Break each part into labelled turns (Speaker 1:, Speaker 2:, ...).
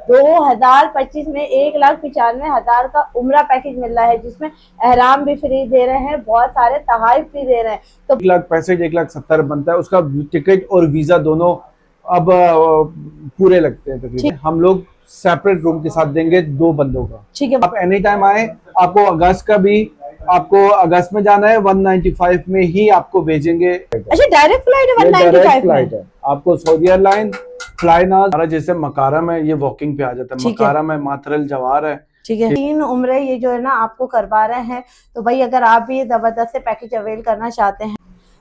Speaker 1: 2025 में 1,95,000 का उम्रा पैकेज मिल रहा है, जिसमें एहराम भी फ्री दे रहे हैं, बहुत सारे तहाइफ भी दे रहे हैं। तो
Speaker 2: 1,65,000 1,70,000 बनता है, उसका टिकट और वीजा दोनों अब पूरे लगते हैं तकरीबन। हम लोग सेपरेट रूम के साथ देंगे 2 बंदों का।
Speaker 1: ठीक है,
Speaker 2: आप एनी टाइम आए। आपको अगस्त का भी, आपको अगस्त में जाना है 195 में ही आपको भेजेंगे।
Speaker 1: अच्छा डायरेक्ट फ्लाइट है 195
Speaker 2: फ्लाइट है आपको। सऊदी एयरलाइन फ्लाई नाज हमारा जैसे मकारम है, ये वॉकिंग पे आ जाता है। मकारम है, माथरल जवार है।
Speaker 1: ठीक है, 3 उम्रे ये जो है ना आपको करवा रहे हैं। तो भाई अगर आप भी जबरदस्त से पैकेज अवेल करना चाहते हैं।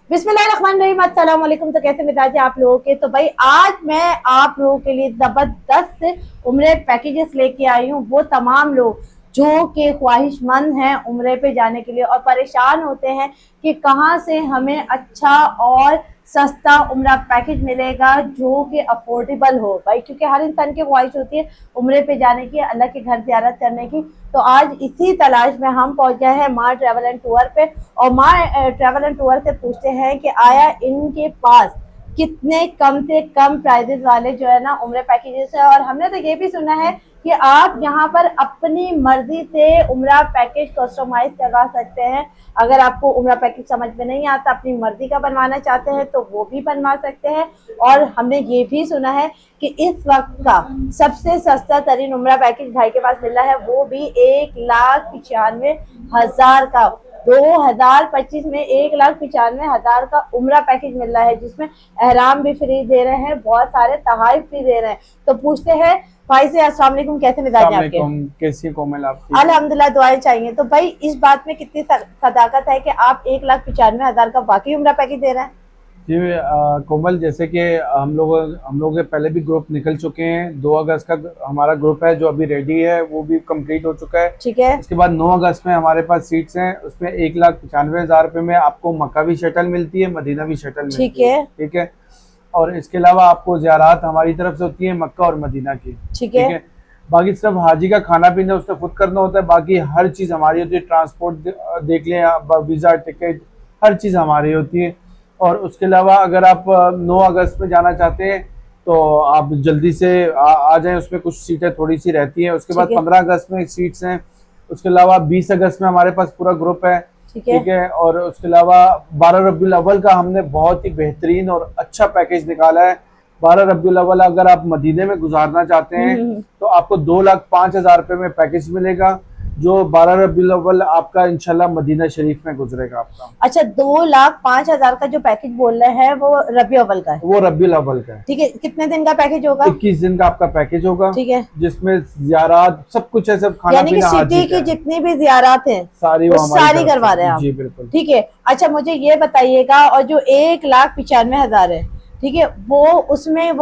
Speaker 1: बिस्मिल्लाहिर्रहमानिर्रहीम, अस्सलाम वालेकुम। तो कैसे मिजाज है आप लोगों के। तो भाई आज मैं आप लोगों के लिए जबरदस्त उम्रे पैकेजेस लेके आई हूँ। वो तमाम लोग जो कि ख्वाहिशमंद हैं उम्रे पे जाने के लिए और परेशान होते हैं कि कहाँ से हमें अच्छा और सस्ता उम्रा पैकेज मिलेगा जो कि अफोर्डेबल हो भाई, क्योंकि हर इंसान की ख्वाहिश होती है उम्रे पे जाने की, अल्लाह के घर ज़ियारत करने की। तो आज इसी तलाश में हम पहुंचे हैं माँ ट्रैवल एंड टूर पे, और माँ ट्रैवल एंड टूर से पूछते हैं कि आया इनके पास कितने कम से कम प्राइजेस वाले जो है ना उम्रे पैकेजेस है। और हमने तो ये भी सुना है कि आप यहाँ पर अपनी मर्जी से उम्रा पैकेज कस्टमाइज करवा सकते हैं। अगर आपको उम्रा पैकेज समझ में नहीं आता, अपनी मर्जी का बनवाना चाहते हैं तो वो भी बनवा सकते हैं। और हमने ये भी सुना है कि इस वक्त का सबसे सस्ता तरीन उम्रा पैकेज भाई के पास मिल रहा है, वो भी 1,95,000 का। 2025 में 1,95,000 का उम्रा पैकेज मिल रहा है, जिसमें एहराम भी फ्री दे रहे हैं, बहुत सारे तहाइफ भी दे रहे हैं। तो पूछते हैं भाई से, अस्सलाम वालेकुम, कैसे मिजाज है आपके।
Speaker 2: कैसी कोमल आपकी।
Speaker 1: अल्हम्दुलिल्लाह, दुआएं चाहिए। तो भाई इस बात में कितनी सदाकत है कि आप 1,95,000 का वाकई उम्रा पैकेज दे रहे हैं।
Speaker 2: जी कोमल, जैसे कि हम लोग के पहले भी ग्रुप निकल चुके हैं। 2 अगस्त का हमारा ग्रुप है जो अभी रेडी है, वो भी कंप्लीट हो चुका है।
Speaker 1: ठीक है,
Speaker 2: उसके बाद 9 अगस्त में हमारे पास सीट्स हैं। उसमें 1,95,000 रुपये में आपको मक्का भी शटल मिलती है, मदीना भी शटल मिलती है। ठीक है। और इसके अलावा आपको ज़ियारत हमारी तरफ से होती है मक्का और मदीना की। ठीक है। बाकी सिर्फ हाजी का खाना पीना उसने खुद करना होता है, बाकी हर चीज़ हमारी होती है। ट्रांसपोर्ट देख लें, वीज़ा, टिकट, हर चीज़ हमारी होती है। और उसके अलावा अगर आप 9 अगस्त में जाना चाहते हैं तो आप जल्दी से आ जाएं। उसमें कुछ सीटें थोड़ी सी रहती हैं। उसके बाद 15 अगस्त में सीट्स हैं। उसके अलावा 20 अगस्त में हमारे पास पूरा ग्रुप है। ठीक है। और उसके अलावा 12 रबीउल अव्वल का हमने बहुत ही बेहतरीन और अच्छा पैकेज निकाला है। 12 रबीउल अव्वल अगर आप मदीने में गुजारना चाहते हैं तो आपको 2,05,000 रुपये में पैकेज मिलेगा, जो 12 रबीउल अव्वल आपका इंशाल्लाह मदीना शरीफ में गुजरेगा आपका। अच्छा,
Speaker 1: 2,05,000 का जो पैकेज बोल रहे हैं वो रबीउल अव्वल का है।
Speaker 2: वो रबीउल अव्वल का है।
Speaker 1: ठीक है, कितने दिन का पैकेज होगा।
Speaker 2: 21 दिन का आपका पैकेज होगा।
Speaker 1: ठीक है,
Speaker 2: जिसमें ज़ियारत सब कुछ है, सब खाना पीना,
Speaker 1: सिटी की जितनी भी ज़ियारत है सारी करवा रहे हैं आप।
Speaker 2: जी बिल्कुल।
Speaker 1: ठीक है। अच्छा मुझे ये बताइएगा, और जो 1,95,000 है, ठीक है, वो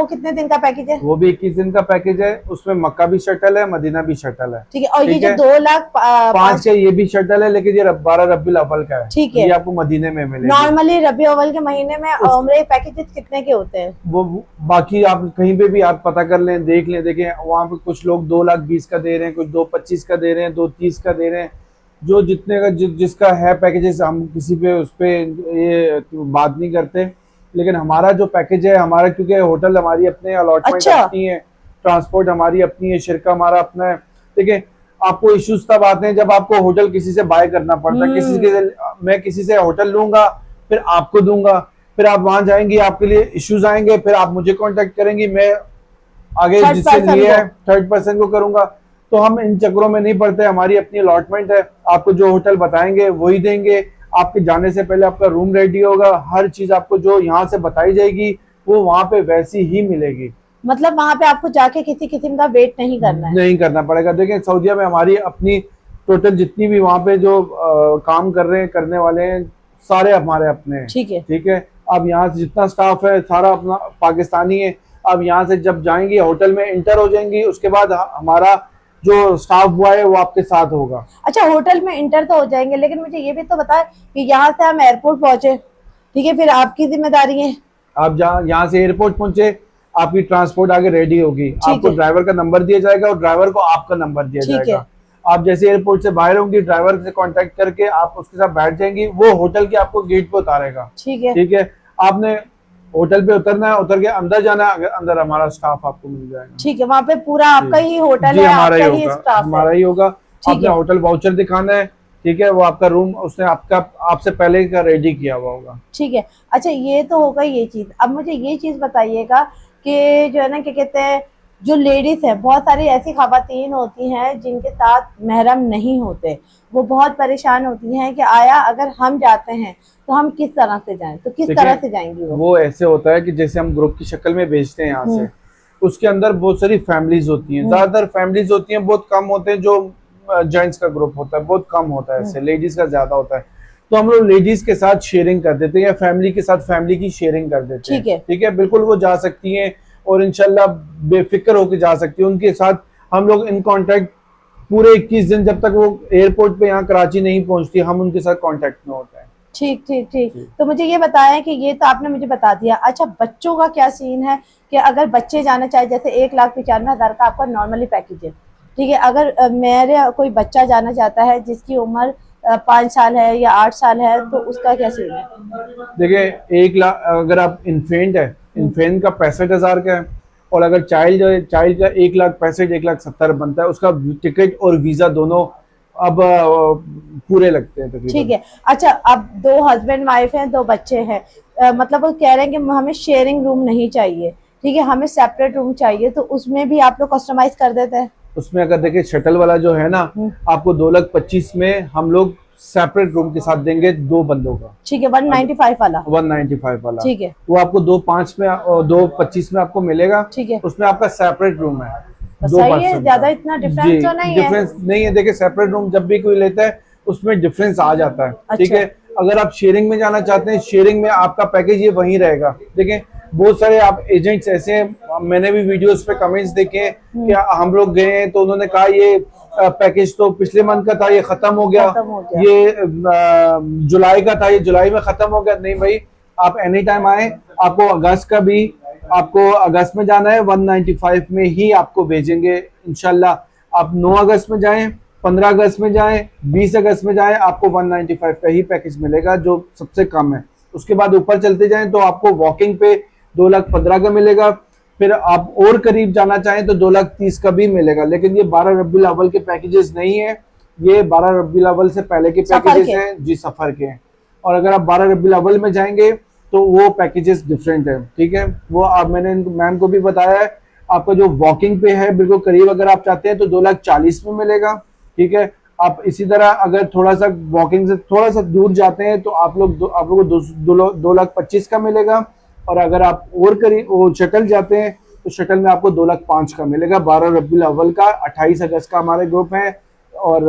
Speaker 1: कितने दिन का पैकेज है।
Speaker 2: वो भी 21 दिन का पैकेज है। उसमें मक्का भी शटल है, मदीना भी शटल है।
Speaker 1: ठीक है। और ये जो 2,05,000
Speaker 2: का ये भी शटल है, लेकिन ये 12 रबीउल अव्वल का है।
Speaker 1: ठीक है,
Speaker 2: ये आपको मदीने में मिलेगा।
Speaker 1: नॉर्मली रबीउल अव्वल के महीने में उम्रे पैकेजेस कितने के होते हैं।
Speaker 2: वो बाकी आप कहीं पे भी आप पता कर लें, देख लें, देखें वहाँ पे कुछ लोग 2,20,000 का दे रहे हैं, कुछ 2,25,000 का दे रहे हैं, 2,30,000 का दे रहे हैं। जो जितने का जिसका है पैकेजेस, हम किसी पे उस पे ये बात नहीं करते। लेकिन हमारा जो पैकेज है, हमारा क्योंकि होटल हमारी अपने अलॉटमेंट अपनी है, ट्रांसपोर्ट हमारी अपनी है, शिरका हमारा अपना है। देखिए आपको इश्यूज तब आते हैं जब आपको होटल किसी से बाय करना पड़ता है। मैं किसी से होटल लूंगा, फिर आपको दूंगा, फिर आप वहां जाएंगी, आपके लिए इश्यूज आएंगे, फिर आप मुझे कांटेक्ट करेंगी, मैं आगे जिससे लिए है थर्ड पर्सन को करूंगा। तो हम इन चक्करों में नहीं पड़ते। हमारी अपनी अलॉटमेंट है, आपको जो होटल बताएंगे वही देंगे। आपके जाने से पहले आपका रूम रेडी होगा, हर चीज आपको जो यहाँ से बताई जाएगी वो वहाँ पे वैसी ही मिलेगी।
Speaker 1: मतलब वहाँ पे आपको जाके किसी किस्म का वेट नहीं करना है,
Speaker 2: नहीं करना पड़ेगा। देखिए सऊदीया में हमारी अपनी टोटल जितनी भी वहाँ पे जो काम कर रहे हैं, करने वाले हैं, सारे हमारे अपने हैं। ठीक है। ठीक है। अब यहाँ से जितना स्टाफ है सारा अपना पाकिस्तानी है। अब यहाँ से जब जाएंगी होटल में इंटर हो जाएंगी, उसके बाद हमारा जो स्टाफ बॉय है वो आपके साथ होगा।
Speaker 1: अच्छा, होटल में इंटर तो हो जाएंगे, लेकिन मुझे ये भी तो बताएं कि यहाँ से हम एयरपोर्ट पहुंचे, ठीक है, फिर आपकी जिम्मेदारी है।
Speaker 2: आप यहाँ से एयरपोर्ट पहुंचे, आपकी ट्रांसपोर्ट आगे रेडी होगी, आपको ड्राइवर का नंबर दिया जाएगा और ड्राइवर को आपका नंबर दिया जाएगा। आप जैसे एयरपोर्ट से बाहर होंगी, ड्राइवर से कांटेक्ट करके आप उसके साथ बैठ जाएंगी, वो होटल के आपको गेट पे उतारेगा। ठीक है। ठीक है। आपने होटल पे उतरना है, उतर के अंदर जाना है, अंदर हमारा स्टाफ आपको मिल जाएगा।
Speaker 1: ठीक है, वहाँ पे पूरा आपका ही होटल है,
Speaker 2: हमारा
Speaker 1: आपका
Speaker 2: ही
Speaker 1: ही
Speaker 2: होगा,
Speaker 1: स्टाफ
Speaker 2: हमारा ही होगा।
Speaker 1: ठीक
Speaker 2: आपने
Speaker 1: है।
Speaker 2: होटल वाउचर दिखाना है, ठीक है, वो आपका रूम उसने आपसे पहले का रेडी किया हुआ होगा।
Speaker 1: ठीक है। अच्छा, ये तो होगा ये चीज। अब मुझे ये चीज बताइएगा कि जो है ना, क्या कहते हैं, जो लेडीज है, बहुत सारी ऐसी खवातीन होती हैं जिनके साथ महरम नहीं होते, वो बहुत परेशान होती हैं कि आया अगर हम जाते हैं तो हम किस तरह से जाएं, तो किस तरह से जाएंगी
Speaker 2: वो ऐसे होता है कि जैसे हम ग्रुप की शक्ल में भेजते हैं यहाँ से, उसके अंदर बहुत सारी फैमिलीज होती हैं, ज्यादातर फैमिलीज होती हैं, बहुत कम होते हैं जो जेंट्स का ग्रुप होता है, बहुत कम होता है, ऐसे लेडीज का ज्यादा होता है। तो हम लोग लेडीज के साथ शेयरिंग कर देते हैं या फैमिली के साथ फैमिली की शेयरिंग कर देते हैं। ठीक है, बिल्कुल वो जा सकती हैं और इंशाल्लाह बेफिक्र होकर जा सकती है। उनके साथ हम लोग इन कांटेक्ट पूरे 21 दिन, जब तक वो एयरपोर्ट पे यहाँ कराची नहीं पहुंचती, हम उनके साथ कांटेक्ट में होते हैं।
Speaker 1: ठीक ठीक ठीक। तो मुझे ये बताया कि ये तो आपने मुझे बता दिया। अच्छा, बच्चों का क्या सीन है कि अगर बच्चे जाना चाहे, जैसे 1,95,000 का आपका नॉर्मली पैकेज है, ठीक है, अगर मेरे कोई बच्चा जाना चाहता है जिसकी उम्र 5 साल है या 8 साल है, तो उसका क्या सीन है?
Speaker 2: देखिए, 1 लाख अगर आप इन्फेंट है, इन्फेंट का 65,000 का है, और अगर चाइल्ड है, चाइल्ड का 1,65,000 1,70,000 बनता है। उसका टिकट और वीजा दोनों अब पूरे लगते हैं।
Speaker 1: ठीक है। अच्छा, अब 2 हस्बैंड वाइफ हैं, 2 बच्चे हैं, मतलब वो कह रहे हैं कि हमें शेयरिंग रूम नहीं चाहिए, ठीक है, हमें सेपरेट रूम चाहिए, तो उसमें भी आप लोग कस्टमाइज कर देते हैं?
Speaker 2: उसमें अगर देखिए शटल वाला जो है ना, आपको 2,25,000 में हम लोग सेपरेट रूम के साथ देंगे 2 बंदों का।
Speaker 1: ठीक है, 195 वाला।
Speaker 2: 195 वाला,
Speaker 1: ठीक है,
Speaker 2: वो आपको 2,5 में और 2,25 में आपको मिलेगा।
Speaker 1: ठीक है,
Speaker 2: उसमें आपका सेपरेट रूम है।
Speaker 1: सही है, ज्यादा इतना डिफरेंस तो नहीं है।
Speaker 2: डिफरेंस नहीं है। देखिए, सेपरेट रूम जब भी कोई लेता है उसमें डिफरेंस आ जाता है।
Speaker 1: अच्छा।
Speaker 2: ठीक है, अगर आप शेयरिंग में जाना चाहते हैं, शेयरिंग में आपका पैकेज ये वहीं रहेगा। देखिए, बहुत सारे आप एजेंट्स ऐसे हैं, मैंने भी वीडियोस पे कमेंट्स देखे कि हम लोग गए हैं तो उन्होंने कहा ये पैकेज तो पिछले मंथ का था, ये खत्म हो गया, ये जुलाई का था, ये जुलाई में खत्म हो गया। नहीं भाई, आप एनी टाइम आए, आपको अगस्त का भी, आपको अगस्त में जाना है, 195 में ही आपको भेजेंगे इंशाल्लाह। आप 9 अगस्त में जाएं, 15 अगस्त में जाएं, 20 अगस्त में जाएं, आपको 195 का ही पैकेज मिलेगा, जो सबसे कम है। उसके बाद ऊपर चलते जाएं तो आपको वॉकिंग पे 2,15,000 का मिलेगा। फिर आप और करीब जाना चाहें तो 2,30,000 का भी मिलेगा। लेकिन ये 12 रबीउल अव्वल के पैकेजेस नहीं है, ये 12 रबीउल अव्वल से पहले के पैकेजेस हैं जी, सफर के। और अगर आप 12 रबीउल अव्वल में जाएंगे तो वो पैकेजेस डिफरेंट है। ठीक है, वो आप मैंने मैम को भी बताया है। आपका जो वॉकिंग पे है बिल्कुल करीब, अगर आप चाहते हैं तो 2,40,000 में मिलेगा। ठीक है, आप इसी तरह अगर थोड़ा सा वॉकिंग से थोड़ा सा दूर जाते हैं तो आप लोग को 2,25,000 का मिलेगा। और अगर आप और करीब वो शटल जाते हैं तो शटल में आपको 2,05,000 का मिलेगा। 12 रबीउल अव्वल का, 28 अगस्त का हमारे ग्रुप है और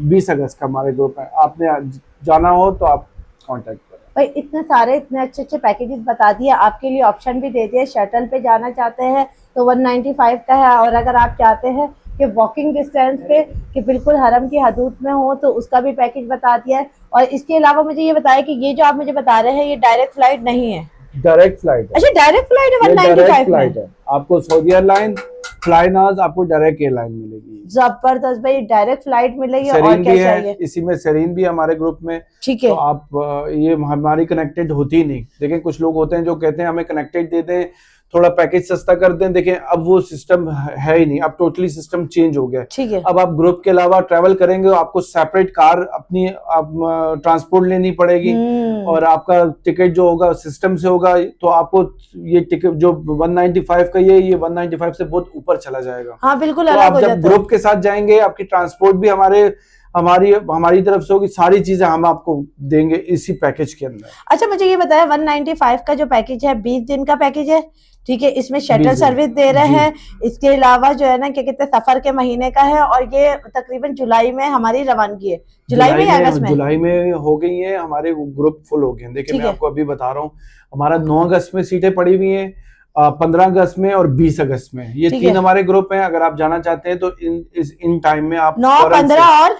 Speaker 2: 20 अगस्त का हमारे ग्रुप है। आपने जाना हो तो आप कांटेक्ट करें।
Speaker 1: भाई, इतने सारे इतने अच्छे अच्छे पैकेजेस बता दिए, आपके लिए ऑप्शन भी दे दिए। शटल पे जाना चाहते हैं तो 195 का है, और अगर आप चाहते हैं कि वॉकिंग डिस्टेंस पे कि बिल्कुल हरम की हदूद में हो तो उसका भी पैकेज बता दिया है। और इसके अलावा मुझे ये बताया कि ये जो आप मुझे बता रहे हैं ये डायरेक्ट फ्लाइट नहीं है?
Speaker 2: डायरेक्ट फ्लाइट है।
Speaker 1: अच्छा, डायरेक्ट फ्लाइट है 195
Speaker 2: फ्लाइट है। आपको सऊदी एयरलाइन फ्लाइनाज आपको डायरेक्ट एयरलाइन मिलेगी।
Speaker 1: जबरदस्त भाई, डायरेक्ट फ्लाइट मिलेगी। और क्या चाहिए?
Speaker 2: इसी में सेरीन भी हमारे ग्रुप में।
Speaker 1: ठीक है,
Speaker 2: तो आप ये हमारी कनेक्टेड होती ही नहीं। देखिए, कुछ लोग होते हैं जो कहते हैं हमें कनेक्टेड दे दें, थोड़ा पैकेज सस्ता कर दें। देखिए, अब वो सिस्टम है ही नहीं, अब टोटली सिस्टम चेंज हो गया।
Speaker 1: ठीक है,
Speaker 2: अब आप ग्रुप के अलावा ट्रैवल करेंगे तो आपको सेपरेट कार अपनी ट्रांसपोर्ट लेनी पड़ेगी, और आपका टिकट जो होगा सिस्टम से होगा। तो आपको ये टिकट जो 195 का ये 195 से बहुत ऊपर चला जाएगा।
Speaker 1: हाँ बिल्कुल,
Speaker 2: तो
Speaker 1: अलग
Speaker 2: आप
Speaker 1: हो
Speaker 2: जब
Speaker 1: जाता है।
Speaker 2: ग्रुप के साथ जाएंगे, आपकी ट्रांसपोर्ट भी हमारी तरफ से होगी, सारी चीजें हम आपको देंगे इसी पैकेज के अंदर।
Speaker 1: अच्छा, मुझे ये बताया 195 का जो पैकेज है 20 दिन का पैकेज है, ठीक है, इसमें शटल सर्विस दे रहे हैं। इसके अलावा जो है ना, क्या कहते हैं, सफर के महीने का है, और ये तकरीबन जुलाई में हमारी रवानगी है। जुलाई में या अगस्त में?
Speaker 2: जुलाई में हो गई है, हमारे ग्रुप फुल हो गए। देखिए, मैं आपको अभी बता रहा हूँ, हमारा 9 अगस्त में सीटें पड़ी हुई हैं, 15 अगस्त में और 20 अगस्त में, ये 3 हमारे ग्रुप हैं। अगर आप जाना चाहते हैं तो इन टाइम में आप
Speaker 1: 9, 15 और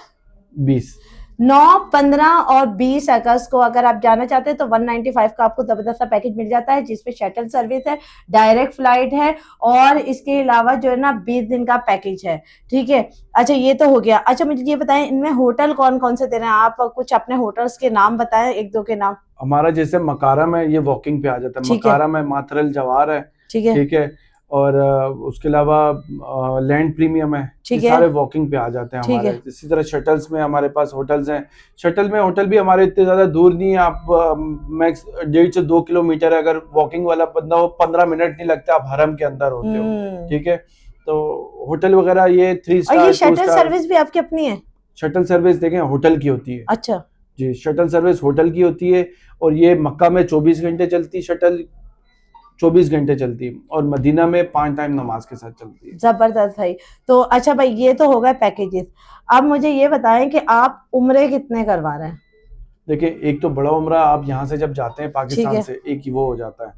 Speaker 2: 20
Speaker 1: 9, 15 और 20 अगस्त को अगर आप जाना चाहते हैं तो 195 का आपको जबरदस्त पैकेज मिल जाता है, जिसपे शटल सर्विस है, डायरेक्ट फ्लाइट है और इसके अलावा जो है ना 20 दिन का पैकेज है। ठीक है, अच्छा ये तो हो गया। अच्छा मुझे ये बताएं, इनमें होटल कौन कौन से दे रहे हैं आप? कुछ अपने होटल्स के नाम बताएं, एक दो के नाम।
Speaker 2: हमारा जैसे मकारम है, ये वॉकिंग पे आ जाता है। मकारम है, मातरल जवार है, ठीक है, और उसके अलावा लैंड प्रीमियम है, ये सारे वॉकिंग पे आ जाते हैं हमारे। इसी तरह शटल्स में हमारे पास होटल्स हैं। शटल में होटल भी हमारे इतने ज्यादा दूर नहीं है, आप मैक्स 1.5 से 2 किलोमीटर है। अगर वॉकिंग वाला बंदा हो 15 मिनट नहीं लगता, आप हरम के अंदर होते हो। ठीक है, तो होटल वगैरह ये 3 स्टार।
Speaker 1: और ये शटल सर्विस भी आपकी अपनी है?
Speaker 2: शटल सर्विस देखें होटल की होती है।
Speaker 1: अच्छा
Speaker 2: जी, शटल सर्विस होटल की होती है और ये मक्का में 24 घंटे चलती शटल, 24 घंटे चलती है, और मदीना में 5 टाइम नमाज के साथ चलती है।
Speaker 1: जबरदस्त भाई। तो अच्छा भाई, ये तो होगा पैकेजेस। अब मुझे ये बताएं कि आप उम्रे कितने करवा रहे हैं?
Speaker 2: देखिए, एक तो बड़ा उम्रा आप यहाँ से जब जाते हैं पाकिस्तान से, एक ही वो हो जाता है,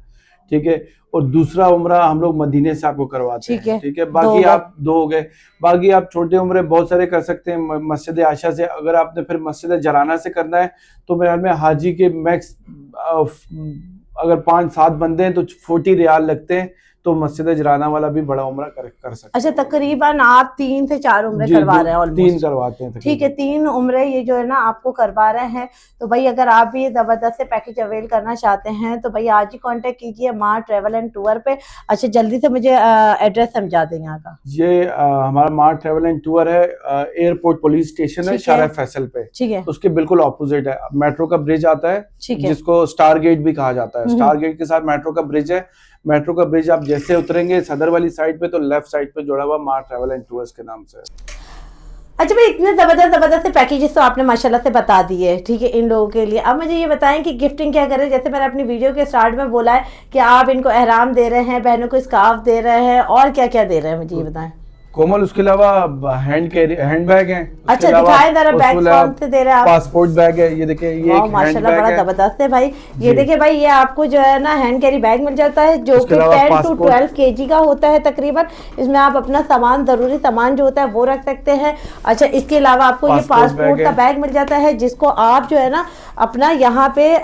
Speaker 2: ठीक है, और दूसरा उम्रा हम लोग मदीने से आपको करवाते हैं। ठीक है, बाकी आप 2 हो गए। बाकी आप छोटे उम्रे बहुत सारे कर सकते हैं मस्जिद आयशा से। अगर आपने फिर मस्जिद जराना से करना है तो मेरे ख्याल में हाजी के मैक्स अगर 5-7 बंदे हैं तो 40 रियाल लगते हैं, तो मस्जिद जराना वाला भी बड़ा उम्रा कर सकते हैं।
Speaker 1: अच्छा, तकरीबन आप 3 से 4 उम्रे करवा रहे हैं ऑलमोस्ट?
Speaker 2: 3 करवाते हैं।
Speaker 1: ठीक है, 3 उम्रे ये जो है ना आपको करवा रहे हैं। तो भाई अगर आप भी जबरदस्त से पैकेज अवेल करना चाहते हैं तो भाई आज ही कांटेक्ट कीजिए माँ ट्रैवल एंड टूर पे। अच्छा जल्दी से मुझे एड्रेस समझा दें यहाँ का।
Speaker 2: ये हमारा माँ ट्रैवल एंड टूर है, एयरपोर्ट पुलिस स्टेशन है शारा फैसल पे।
Speaker 1: ठीक है,
Speaker 2: उसके बिल्कुल ऑपोजिट है। मेट्रो का ब्रिज आता है, जिसको स्टार गेट भी कहा जाता है। स्टार गेट के साथ मेट्रो का ब्रिज है। मेट्रो का ब्रिज आप जैसे उतरेंगे सदर वाली साइड पे, तो लेफ्ट साइड पे जुड़ा हुआ माँ ट्रैवल एंड टूर्स के नाम से।
Speaker 1: अच्छा भाई, इतने जबरदस्त से पैकेजेस तो आपने माशाल्लाह से बता दिए, ठीक है, इन लोगों के लिए। अब मुझे ये बताएं कि गिफ्टिंग क्या करें? जैसे मैंने अपनी वीडियो के स्टार्ट में बोला है कि आप इनको एहराम दे रहे हैं, बहनों को स्कार्फ दे रहे हैं, और क्या क्या दे रहे हैं मुझे ये बताएं।
Speaker 2: कोमल, उसके अलावा हैंड बैग है।
Speaker 1: अच्छा दिखाएं जरा, बैग कौन से दे रहे हैं आप?
Speaker 2: पासपोर्ट बैग है, ये देखिए, ये
Speaker 1: माशाल्लाह बड़ा जबरदस्त है भाई। ये देखिए भाई, ये आपको जो है ना हैंड कैरी बैग मिल जाता है, जो कि 10 to 12 kg का होता है तकरीबन। इसमें आप अपना सामान, जरूरी सामान जो होता है वो रख सकते हैं। अच्छा, इसके अलावा आपको ये पासपोर्ट का बैग मिल जाता है, जिसको आप जो है ना अपना यहाँ पे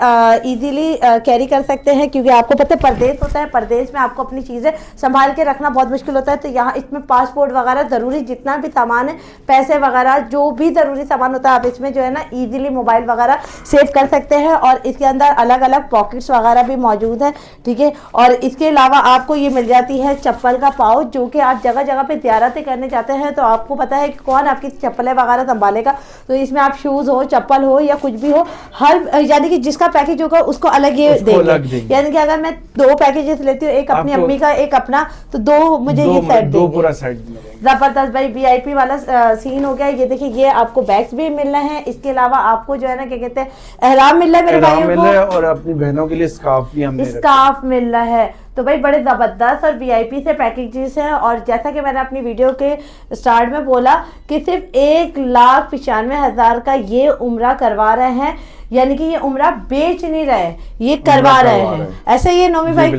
Speaker 1: इजीली कैरी कर सकते हैं, क्योंकि आपको पता है परदेश होता है, परदेश में आपको अपनी चीजें संभाल के रखना बहुत मुश्किल होता है। तो यहाँ इसमें पासपोर्ट वगैरह जरूरी जितना भी सामान है, पैसे वगैरह जो भी जरूरी सामान होता है, आप इसमें जो है ना इजीली मोबाइल वगैरह सेव कर सकते हैं। और इसके अंदर अलग अलग पॉकेट्स वगैरह भी मौजूद है, ठीक है। और इसके अलावा आपको ये मिल जाती है चप्पल का पाउच, जो कि आप जगह जगह पे ज़ियारतें करने जाते हैं तो आपको पता है कि कौन आपकी चप्पलें वगैरह संभालेगा। तो इसमें आप शूज़ हो, चप्पल हो या कुछ भी हो, हर यानी कि जिसका पैकेज होगा उसको अलग ये देंगे। यानी कि अगर मैं 2 पैकेजेस लेती हूँ, एक अपनी अम्मी का, एक अपना, तो 2 मुझे ये सेट देंगे।
Speaker 2: पूरा सेट
Speaker 1: जबरदस्त भाई, VIP वाला सीन हो गया। ये देखिए, ये आपको बैग्स भी मिल रहे हैं। इसके अलावा आपको जो है ना क्या कहते हैं, एहराम मिल रहा है मेरे भाइयों को,
Speaker 2: और अपनी बहनों के लिए स्कार्फ भी हमने
Speaker 1: स्कार्फ मिल रहा है। तो भाई बड़े ज़बरदस्त और VIP से पैकेजेस हैं। और जैसा कि मैंने अपनी वीडियो के स्टार्ट में बोला कि सिर्फ 1,95,000 का ये उम्रा करवा रहे हैं, यानी कि ये उम्रा बेच नहीं रहे, ये करवा रहे हैं। ऐसे ही है नोमी भाई?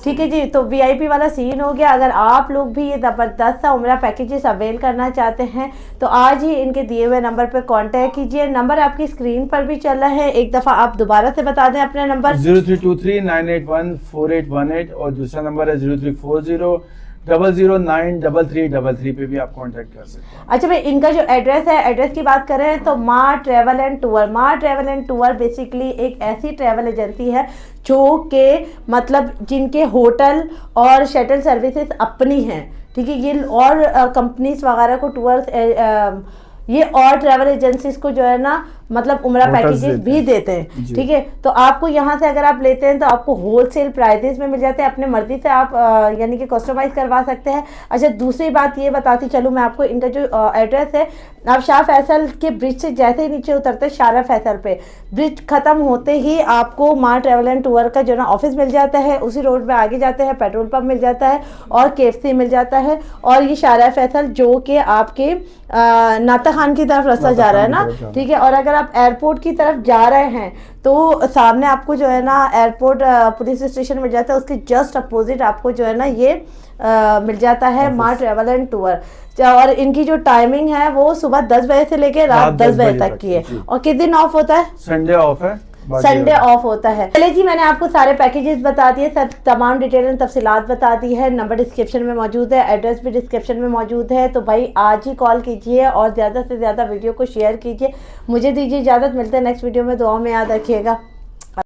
Speaker 1: ठीक है जी। तो VIP वाला सीन हो गया। अगर आप लोग भी ये जबरदस्त सा उम्रा पैकेजेस अवेल करना चाहते हैं तो आज ही इनके दिए हुए नंबर पर कांटेक्ट कीजिए। नंबर आपकी स्क्रीन पर भी चल रहा है, एक दफा आप दोबारा से बता दें अपना नंबर।
Speaker 2: 0323981418 और दूसरा नंबर है 034000093333 पे भी आप कांटेक्ट कर सकते हैं।
Speaker 1: अच्छा भाई, इनका जो एड्रेस है, एड्रेस की बात करें तो माँ ट्रैवल एंड टूर। माँ ट्रैवल एंड टूर बेसिकली एक ऐसी ट्रैवल एजेंसी है जो के मतलब जिनके होटल और शटल सर्विसेज अपनी हैं, ठीक है। ये और कंपनीज वगैरह को टूर्स, ये और ट्रैवल एजेंसीज को जो है ना मतलब उम्रा पैकेजेस भी देते हैं, ठीक है। तो आपको यहाँ से अगर आप लेते हैं तो आपको होलसेल प्राइसेस में मिल जाते हैं, अपने मर्जी से आप यानी कि कस्टमाइज करवा सकते हैं। अच्छा, दूसरी बात ये बताती चलूँ मैं आपको, इनका जो एड्रेस है, आप शाह फैसल के ब्रिज से जैसे ही नीचे उतरते हैं शारा फैसल पे, ब्रिज खत्म होते ही आपको माँ ट्रैवल एंड टूर का जो ना ऑफिस मिल जाता है। उसी रोड पे आगे जाते हैं, पेट्रोल पंप मिल जाता है और KFC मिल जाता है। और ये शारा फैसल जो कि आपके नाता खान की तरफ रास्ता जा रहा है ना, ठीक है। और अगर अगर आप एयरपोर्ट की तरफ जा रहे हैं तो सामने आपको जो है ना एयरपोर्ट पुलिस स्टेशन मिल जाता है, उसके जस्ट अपोजिट आपको जो है ना ये मिल जाता है माँ ट्रैवल एंड टूर। और इनकी जो टाइमिंग है वो सुबह 10 बजे से लेकर रात 10 बजे तक की है। और किस दिन ऑफ होता है?
Speaker 2: संडे ऑफ है,
Speaker 1: संडे ऑफ होता है। चलिए जी, मैंने आपको सारे पैकेजेस बता दिए, सब तमाम डिटेल एंड तफसीलात बता दी है। नंबर डिस्क्रिप्शन में मौजूद है, एड्रेस भी डिस्क्रिप्शन में मौजूद है। तो भाई आज ही कॉल कीजिए और ज़्यादा से ज़्यादा वीडियो को शेयर कीजिए। मुझे दीजिए इजाज़त, मिलते हैं नेक्स्ट वीडियो में। दुआ में याद रखिएगा।